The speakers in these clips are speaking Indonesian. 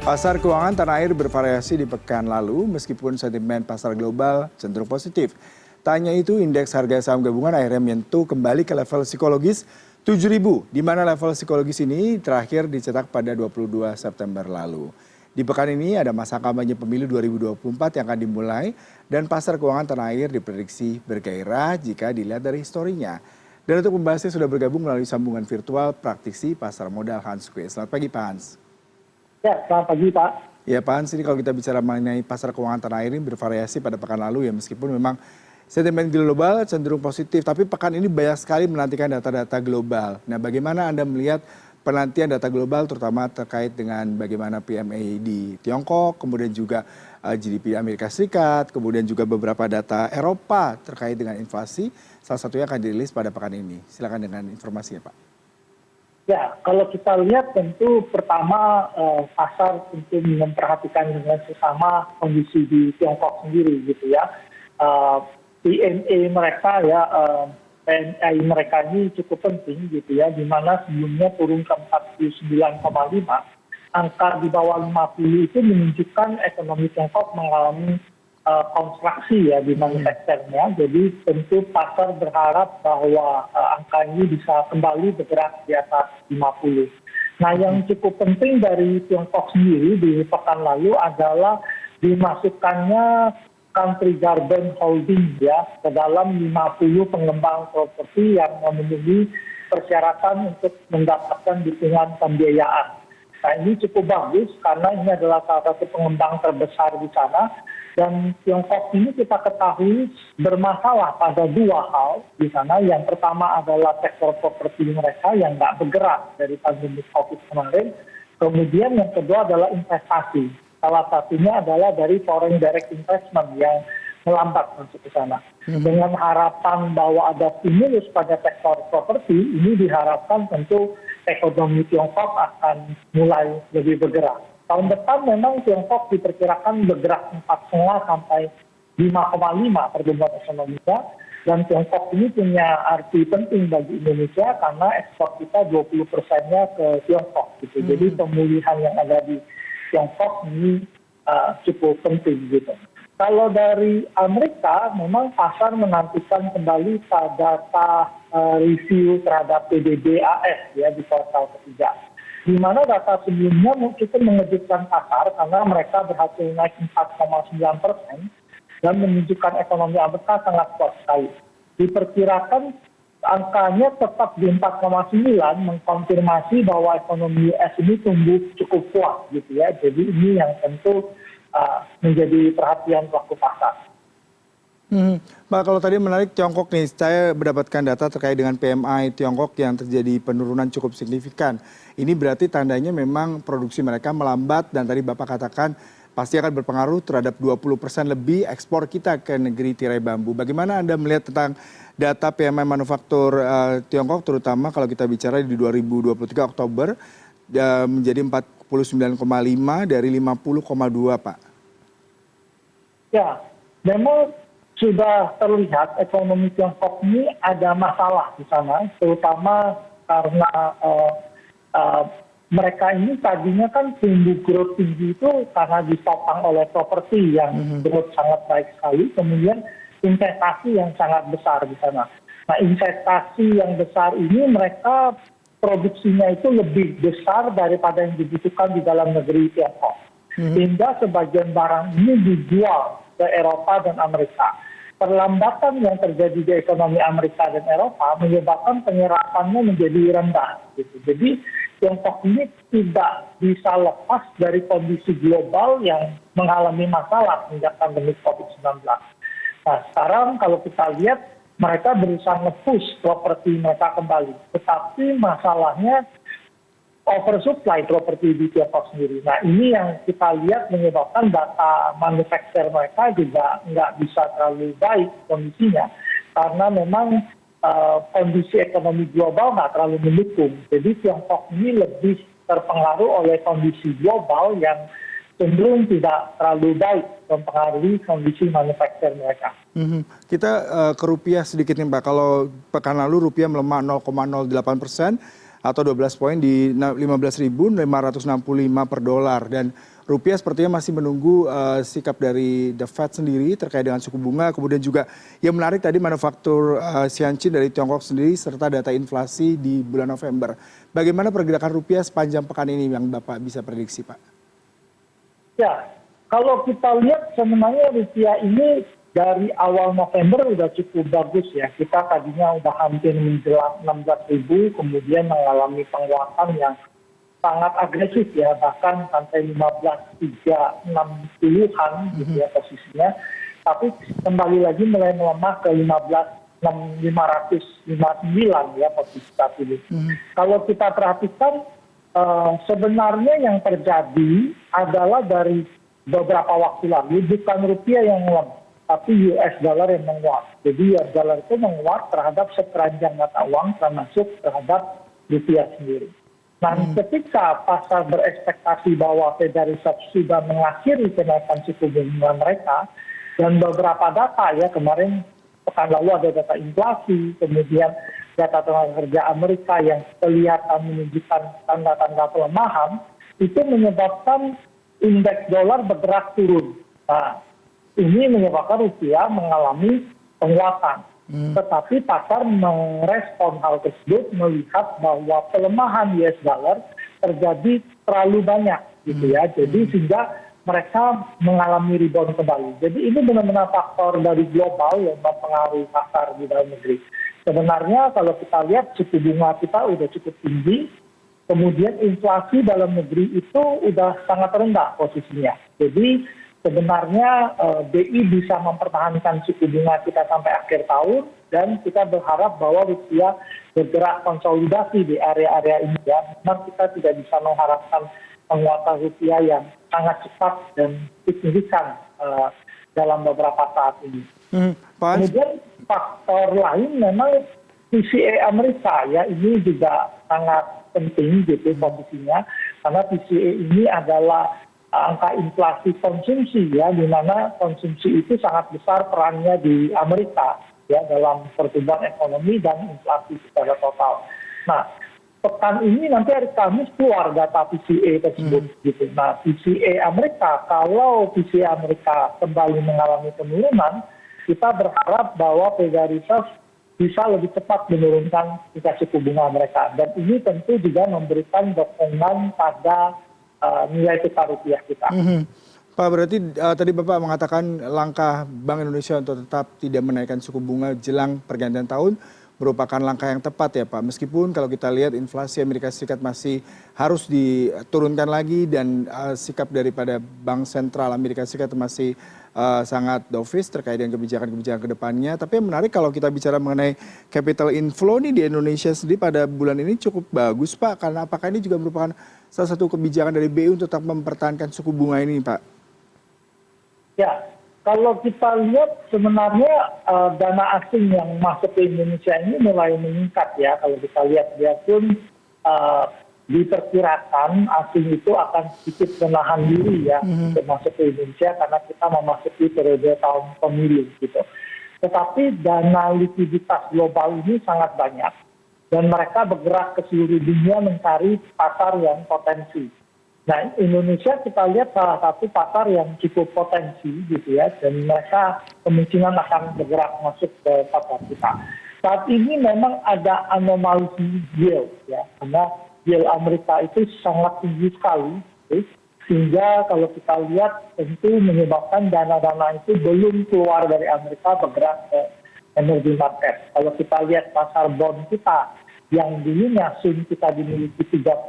Pasar keuangan tanah air bervariasi di pekan lalu meskipun sentimen pasar global cenderung positif. Tak hanya itu, indeks harga saham gabungan akhirnya menyentuh kembali ke level psikologis 7.000, di mana level psikologis ini terakhir dicetak pada 22 September lalu. Di pekan ini ada masa kampanye pemilu 2024 yang akan dimulai dan pasar keuangan tanah air diprediksi bergairah jika dilihat dari historinya. Dan untuk membahasnya sudah bergabung melalui sambungan virtual praktisi pasar modal Hans Kueh. Selamat pagi Pak Hans. Ya, selamat pagi Pak. Ya Pak Hans, ini kalau kita bicara mengenai pasar keuangan tanah air ini bervariasi pada pekan lalu ya, meskipun memang sentimen global cenderung positif, tapi pekan ini banyak sekali menantikan data-data global. Nah, bagaimana Anda melihat penantian data global terutama terkait dengan bagaimana PMI di Tiongkok, kemudian juga GDP Amerika Serikat, kemudian juga beberapa data Eropa terkait dengan inflasi, salah satunya akan dirilis pada pekan ini. Silakan dengan informasinya Pak. Ya, kalau kita lihat tentu pertama pasar tentu memperhatikan dengan sesama kondisi di Tiongkok sendiri gitu ya. PMI mereka ya, PMI mereka ini cukup penting gitu ya, di mana sebelumnya turun ke 49,5, angka di bawah 50 itu menunjukkan ekonomi Tiongkok mengalami konstruksi ya di manufakturnya. Jadi tentu pasar berharap bahwa angka ini bisa kembali bergerak di atas 50. Nah, yang cukup penting dari Tiongkok sendiri di pekan lalu adalah dimasukkannya Country Garden Holding ya ke dalam 50 pengembang properti yang memenuhi persyaratan untuk mendapatkan dukungan pembiayaan. Nah, ini cukup bagus karena ini adalah salah satu pengembang terbesar di sana. Dan Tiongkok ini kita ketahui bermasalah pada dua hal di sana. Yang pertama adalah sektor properti mereka yang nggak bergerak dari pandemi COVID kemarin. Kemudian yang kedua adalah investasi. Salah satunya adalah dari foreign direct investment yang melambat masuk ke sana. Dengan harapan bahwa ada stimulus pada sektor properti, ini diharapkan tentu ekonomi Tiongkok akan mulai lebih bergerak. Tahun depan memang Tiongkok diperkirakan bergerak 4,5 sampai 5,5 pertumbuhan ekonominya. Dan Tiongkok ini punya arti penting bagi Indonesia karena ekspor kita 20%-nya ke Tiongkok. Gitu. Jadi pemulihan yang ada di Tiongkok ini cukup penting. Gitu. Kalau dari Amerika, memang pasar menantikan kembali pada data review terhadap PDB AS ya, di kuartal ketiga. Di mana data sebelumnya cukup mengejutkan pasar karena mereka berhasil naik 4,9% dan menunjukkan ekonomi Amerika sangat kuat sekali. Diperkirakan angkanya tetap di 4,9 mengkonfirmasi bahwa ekonomi US ini tumbuh cukup kuat gitu ya. Jadi ini yang tentu menjadi perhatian pelaku pasar. Mbak, kalau tadi menarik Tiongkok nih, saya mendapatkan data terkait dengan PMI Tiongkok yang terjadi penurunan cukup signifikan. Ini berarti tandanya memang produksi mereka melambat dan tadi Bapak katakan pasti akan berpengaruh terhadap 20% lebih ekspor kita ke negeri tirai bambu. Bagaimana Anda melihat tentang data PMI manufaktur Tiongkok terutama kalau kita bicara di 2023 Oktober menjadi 49,5 dari 50,2 Pak? Ya, memang sudah terlihat ekonomi Tiongkok ini ada masalah di sana, terutama karena mereka ini tadinya kan tumbuh growth tinggi itu karena ditopang oleh properti yang growth sangat baik sekali, kemudian investasi yang sangat besar di sana. Nah, investasi yang besar ini mereka produksinya itu lebih besar daripada yang dibutuhkan di dalam negeri Tiongkok. Sehingga sebagian barang ini dijual ke Eropa dan Amerika. Perlambatan yang terjadi di ekonomi Amerika dan Eropa menyebabkan penyerapannya menjadi rendah. Gitu. Jadi Tiongkok ini tidak bisa lepas dari kondisi global yang mengalami masalah sejak pandemi COVID-19. Nah, sekarang kalau kita lihat mereka berusaha nge-push properti mereka kembali. Tetapi masalahnya oversupply properti di Tiongkok sendiri. Nah, ini yang kita lihat menyebabkan data manufaktur mereka juga nggak bisa terlalu baik kondisinya. Karena memang kondisi ekonomi global nggak terlalu mendukung. Jadi Tiongkok ini lebih terpengaruh oleh kondisi global yang cenderung tidak terlalu baik mempengaruhi kondisi manufaktur mereka. Kita ke rupiah sedikit nih Pak. Kalau pekan lalu rupiah melemah 0,08%. Atau 12 poin di 15.565 per dolar. Dan rupiah sepertinya masih menunggu sikap dari The Fed sendiri terkait dengan suku bunga. Kemudian juga yang menarik tadi manufaktur Xianqi dari Tiongkok sendiri serta data inflasi di bulan November. Bagaimana pergerakan rupiah sepanjang pekan ini yang Bapak bisa prediksi, Pak? Ya, kalau kita lihat sebenarnya rupiah ini dari awal November udah cukup bagus ya. Kita tadinya udah hampir menjelang 16.000, kemudian mengalami penguatan yang sangat agresif ya, bahkan sampai 15.360-an gitu ya posisinya. Tapi kembali lagi mulai melemah ke 15.559 ya posisi saat ini. Kalau kita perhatikan sebenarnya yang terjadi adalah dari beberapa waktu lalu bukan rupiah yang lemah, tapi US dollar yang menguat. Jadi US dollar itu menguat terhadap sekeranjang mata uang termasuk terhadap rupiah sendiri. Nah, ketika pasar berekspektasi bahwa Federal Reserve sudah mengakhiri kenaikan suku bunga mereka, dan beberapa data ya kemarin pekan lalu ada data inflasi, kemudian data tenaga kerja Amerika yang kelihatan menunjukkan tanda-tanda pelemahan, itu menyebabkan indeks dolar bergerak turun. Nah, ini menyebabkan rupiah mengalami penguatan. Tetapi pasar merespon hal tersebut melihat bahwa pelemahan US dollar terjadi terlalu banyak gitu ya. Jadi sehingga mereka mengalami rebound kembali. Jadi ini benar-benar faktor dari global yang mempengaruhi pasar di dalam negeri. Sebenarnya kalau kita lihat suku bunga kita udah cukup tinggi, kemudian inflasi dalam negeri itu udah sangat rendah posisinya. Jadi sebenarnya BI bisa mempertahankan suku bunga kita sampai akhir tahun dan kita berharap bahwa rupiah bergerak konsolidasi di area-area ini ya. Memang kita tidak bisa mengharapkan penguatan rupiah yang sangat cepat dan signifikan dalam beberapa saat ini. Kemudian faktor lain memang PCE Amerika ya, ini juga sangat penting gitu posisinya karena PCE ini adalah angka inflasi konsumsi ya, di mana konsumsi itu sangat besar perannya di Amerika ya dalam pertumbuhan ekonomi dan inflasi secara total. Nah, pekan ini nanti hari Kamis keluar data PCE tersebut gitu. Nah, PCE Amerika, kalau PCE Amerika kembali mengalami penurunan, kita berharap bahwa Federal Reserve bisa lebih cepat menurunkan tingkat suku bunga mereka. Dan ini tentu juga memberikan dukungan pada nilai tukar rupiah kita. Pak, berarti tadi Bapak mengatakan langkah Bank Indonesia untuk tetap tidak menaikkan suku bunga jelang pergantian tahun merupakan langkah yang tepat ya Pak. Meskipun kalau kita lihat inflasi Amerika Serikat masih harus diturunkan lagi dan sikap daripada Bank Sentral Amerika Serikat masih sangat dovish terkait dengan kebijakan-kebijakan ke depannya. Tapi yang menarik kalau kita bicara mengenai capital inflow nih di Indonesia sendiri pada bulan ini cukup bagus Pak. Karena apakah ini juga merupakan salah satu kebijakan dari BI untuk tetap mempertahankan suku bunga ini Pak? Ya, kalau kita lihat sebenarnya dana asing yang masuk ke Indonesia ini mulai meningkat ya. Kalau kita lihat dia pun diperkirakan asing itu akan sedikit menahan diri ya untuk masuk ke Indonesia karena kita memasuki periode tahun pemilu gitu. Tetapi dana likuiditas global ini sangat banyak dan mereka bergerak ke seluruh dunia mencari pasar yang potensi. Nah, Indonesia kita lihat salah satu pasar yang cukup potensi gitu ya, dan mereka kemungkinan akan bergerak masuk ke pasar kita. Saat ini memang ada anomali yield ya, karena yield Amerika itu sangat tinggi sekali, sehingga kalau kita lihat tentu menyebabkan dana-dana itu belum keluar dari Amerika bergerak ke emerging market. Kalau kita lihat pasar bond kita, yang dulunya asing kita dimiliki 38-40%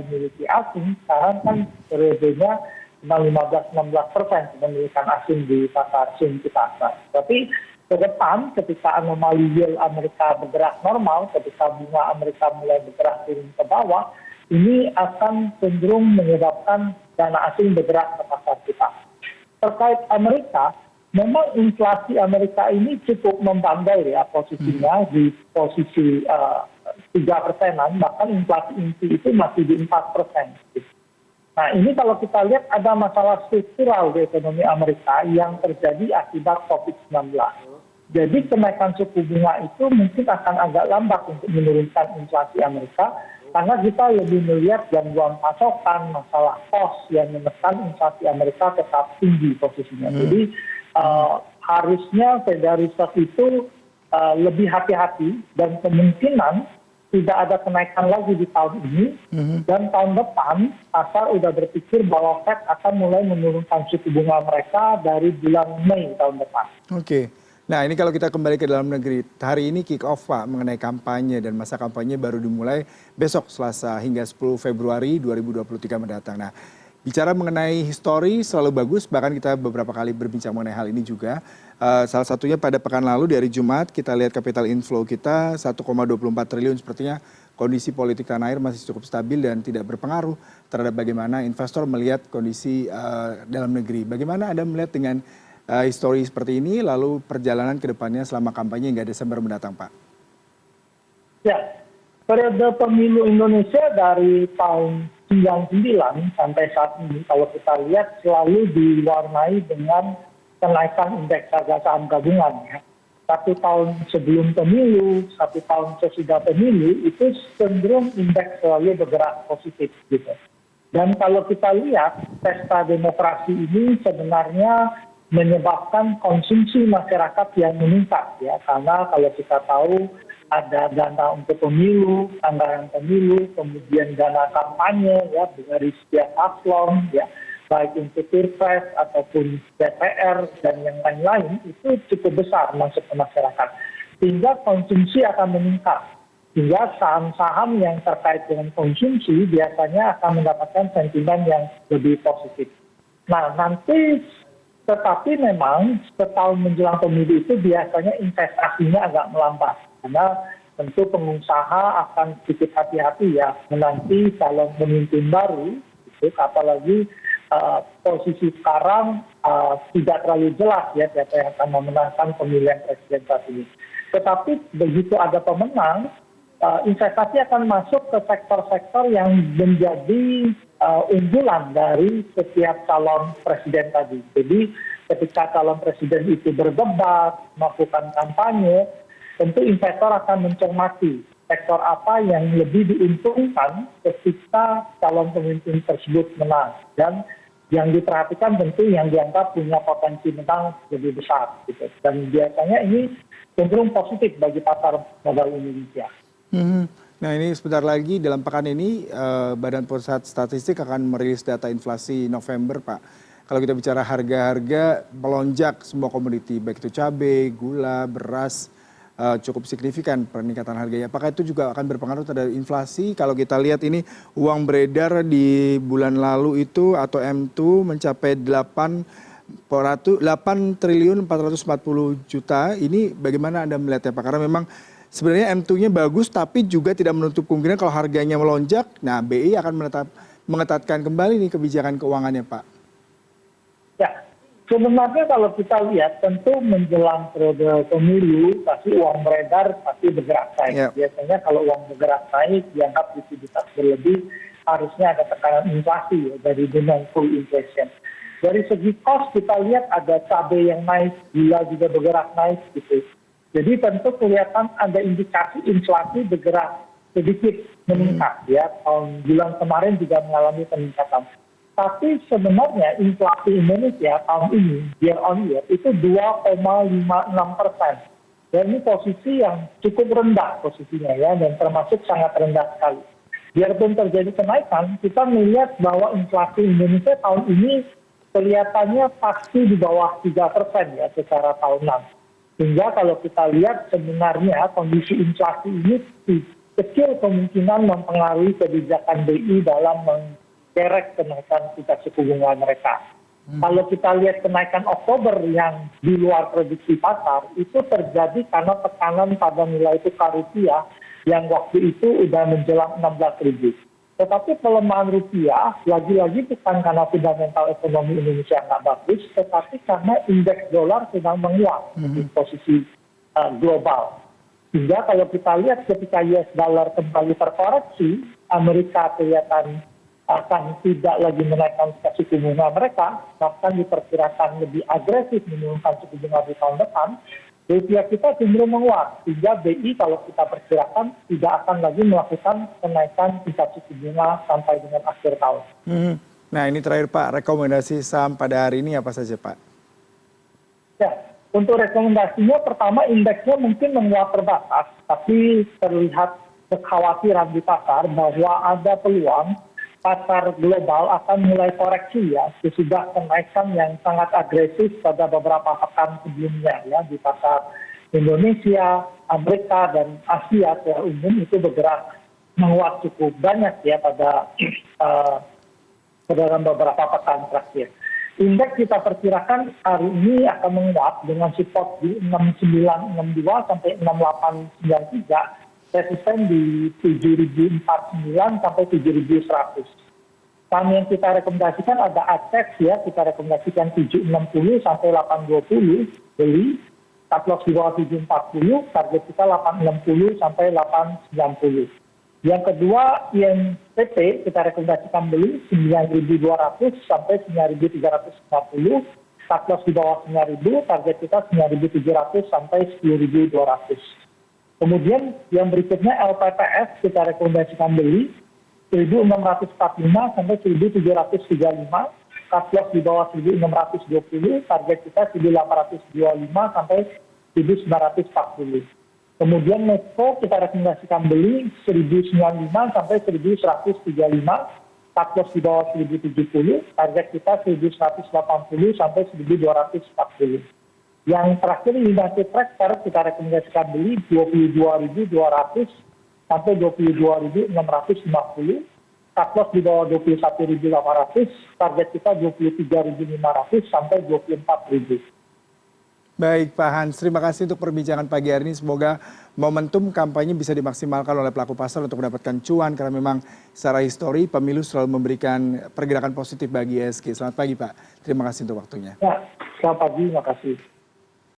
dimiliki asing, sekarang kan periodenya 15-16% kepemilikan asing di pasar asing kita. Nah, tapi ke depan ketika anomali yield Amerika bergerak normal, ketika bunga Amerika mulai bergerak turun ke bawah, ini akan cenderung menyebabkan dana asing bergerak ke pasar kita. Terkait Amerika, memang inflasi Amerika ini cukup membandel ya posisinya di posisi 3%-an, bahkan inflasi inti itu masih di 4%. Nah ini kalau kita lihat ada masalah struktural di ekonomi Amerika yang terjadi akibat COVID-19. Jadi kenaikan suku bunga itu mungkin akan agak lambat untuk menurunkan inflasi Amerika Karena kita lebih melihat gangguan pasokan, masalah cost yang menekan inflasi Amerika tetap tinggi posisinya. Jadi harusnya Federal Reserve itu lebih hati-hati dan kemungkinan tidak ada kenaikan lagi di tahun ini. Dan tahun depan pasar udah berpikir bahwa Fed akan mulai menurunkan suku bunga mereka dari bulan Mei tahun depan. Oke. Nah ini kalau kita kembali ke dalam negeri, hari ini kick off Pak mengenai kampanye dan masa kampanye baru dimulai besok Selasa hingga 10 Februari 2023 mendatang. Nah bicara mengenai histori selalu bagus, bahkan kita beberapa kali berbincang mengenai hal ini juga. Salah satunya pada pekan lalu di hari Jumat kita lihat capital inflow kita 1,24 triliun, sepertinya kondisi politik tanah air masih cukup stabil dan tidak berpengaruh terhadap bagaimana investor melihat kondisi dalam negeri. Bagaimana Anda melihat dengan histori seperti ini, lalu perjalanan ke depannya selama kampanye hingga Desember mendatang, Pak? Ya, periode pemilu Indonesia dari tahun 99 sampai saat ini, kalau kita lihat selalu diwarnai dengan kenaikan indeks harga saham gabungan. Ya. 1 tahun sebelum pemilu, 1 tahun sesudah pemilu, itu cenderung indeks selalu bergerak positif. Gitu. Dan kalau kita lihat, pesta demokrasi ini sebenarnya menyebabkan konsumsi masyarakat yang meningkat ya, karena kalau kita tahu ada dana untuk pemilu, anggaran pemilu, kemudian dana kampanye ya dari setiap paslon ya, baik untuk pilpres ataupun DPR dan yang lain-lain itu cukup besar masuk ke masyarakat, sehingga konsumsi akan meningkat, sehingga saham-saham yang terkait dengan konsumsi biasanya akan mendapatkan sentimen yang lebih positif. Nah nanti tetapi memang setahun menjelang pemilu itu biasanya investasinya agak melambat. Karena tentu pengusaha akan sedikit hati-hati ya menanti calon pemimpin baru. Gitu. Apalagi posisi sekarang tidak terlalu jelas ya siapa yang akan memenangkan pemilihan presiden saat ini. Tetapi begitu ada pemenang, investasi akan masuk ke sektor-sektor yang menjadi unggulan dari setiap calon presiden tadi. Jadi ketika calon presiden itu berdebat, melakukan kampanye, tentu investor akan mencermati sektor apa yang lebih diuntungkan ketika calon pemimpin tersebut menang. Dan yang diperhatikan tentu yang dianggap punya potensi menang lebih besar. Gitu. Dan biasanya ini cenderung positif bagi pasar modal Indonesia. Nah ini sebentar lagi dalam pekan ini Badan Pusat Statistik akan merilis data inflasi November, Pak. Kalau kita bicara harga-harga melonjak semua komoditi, baik itu cabai, gula, beras, cukup signifikan peningkatan harganya. Apakah itu juga akan berpengaruh terhadap inflasi? Kalau kita lihat ini uang beredar di bulan lalu itu atau M2 mencapai 8 triliun 440 juta. Ini bagaimana Anda melihatnya, Pak? Karena memang sebenarnya M2-nya bagus, tapi juga tidak menutup kemungkinan kalau harganya melonjak, nah BI akan mengetatkan kembali nih kebijakan keuangannya, Pak. Ya, sebenarnya kalau kita lihat, tentu menjelang periode pemilu, pasti uang beredar pasti bergerak naik. Yeah. Biasanya kalau uang bergerak naik, dianggap likuiditas berlebih, harusnya ada tekanan inflasi ya, dari demand full inflation. Dari segi cost, kita lihat ada cabai yang naik, gula juga bergerak naik gitu. Jadi tentu kelihatan ada indikasi inflasi bergerak sedikit meningkat ya. Bulan kemarin juga mengalami peningkatan. Tapi sebenarnya inflasi Indonesia tahun ini year on year itu 2,56%. Dan ini posisi yang cukup rendah posisinya ya, dan termasuk sangat rendah sekali. Biarpun terjadi kenaikan, kita melihat bahwa inflasi Indonesia tahun ini kelihatannya pasti di bawah 3% ya secara tahunan. Sehingga kalau kita lihat sebenarnya kondisi inflasi ini kecil kemungkinan mempengaruhi kebijakan BI dalam mengerek kenaikan tingkat suku bunga mereka. Kalau kita lihat kenaikan Oktober yang di luar prediksi pasar, itu terjadi karena tekanan pada nilai tukar rupiah yang waktu itu udah menjelang 16.000. Tetapi pelemahan rupiah lagi-lagi bukan karena fundamental ekonomi Indonesia nggak bagus, tetapi karena indeks dolar sedang menguat di posisi global. Sehingga kalau kita lihat ketika US dollar kembali terkoreksi, Amerika kelihatan akan tidak lagi menaikkan suku bunga mereka, bahkan diperkirakan lebih agresif menurunkan suku bunga di tahun depan. rupiah kita cenderung menguat, sehingga BI kalau kita perkirakan tidak akan lagi melakukan kenaikan tingkat suku bunga sampai dengan akhir tahun. Nah ini terakhir Pak, rekomendasi saham pada hari ini apa saja Pak? Ya, untuk rekomendasinya pertama indeksnya mungkin menguat terbatas, tapi terlihat kekhawatiran di pasar bahwa ada peluang pasar global akan mulai koreksi ya, sesudah kenaikan yang sangat agresif pada beberapa pekan sebelumnya ya di pasar Indonesia, Amerika dan Asia secara umum itu bergerak menguat cukup banyak ya pada dalam beberapa pekan terakhir. Indeks kita perkirakan hari ini akan menguat dengan support di 6962 sampai 6893. Resisten di 7.049 sampai 7.100. Saham yang kita rekomendasikan ada ATEX ya, kita rekomendasikan 760 sampai 820 beli, stop loss di bawah 740, target kita 860 sampai 890. Yang kedua INPP kita rekomendasikan beli 9.200 sampai 9.350, stop loss di bawah 9.000, target kita 9.700 sampai 10.200. Kemudian yang berikutnya LPPS kita rekomendasikan beli 1.645 sampai 1.735, cut loss di bawah 1.620, target kita 1.825 sampai 1.940. Kemudian Metro kita rekomendasikan beli 1.095 sampai 1.135, cut loss di bawah 1.070, target kita 1.180 sampai 1.240. Yang terakhir United Tractor kita rekomendasikan beli 22.200 sampai 22.650, cut loss di bawah 21.800, target kita 23.500 sampai 24.000. Baik Pak Hans, terima kasih untuk perbincangan pagi hari ini. Semoga momentum kampanye bisa dimaksimalkan oleh pelaku pasar untuk mendapatkan cuan, karena memang secara histori pemilu selalu memberikan pergerakan positif bagi ISG. Selamat pagi Pak, terima kasih untuk waktunya. Ya, selamat pagi, terima kasih.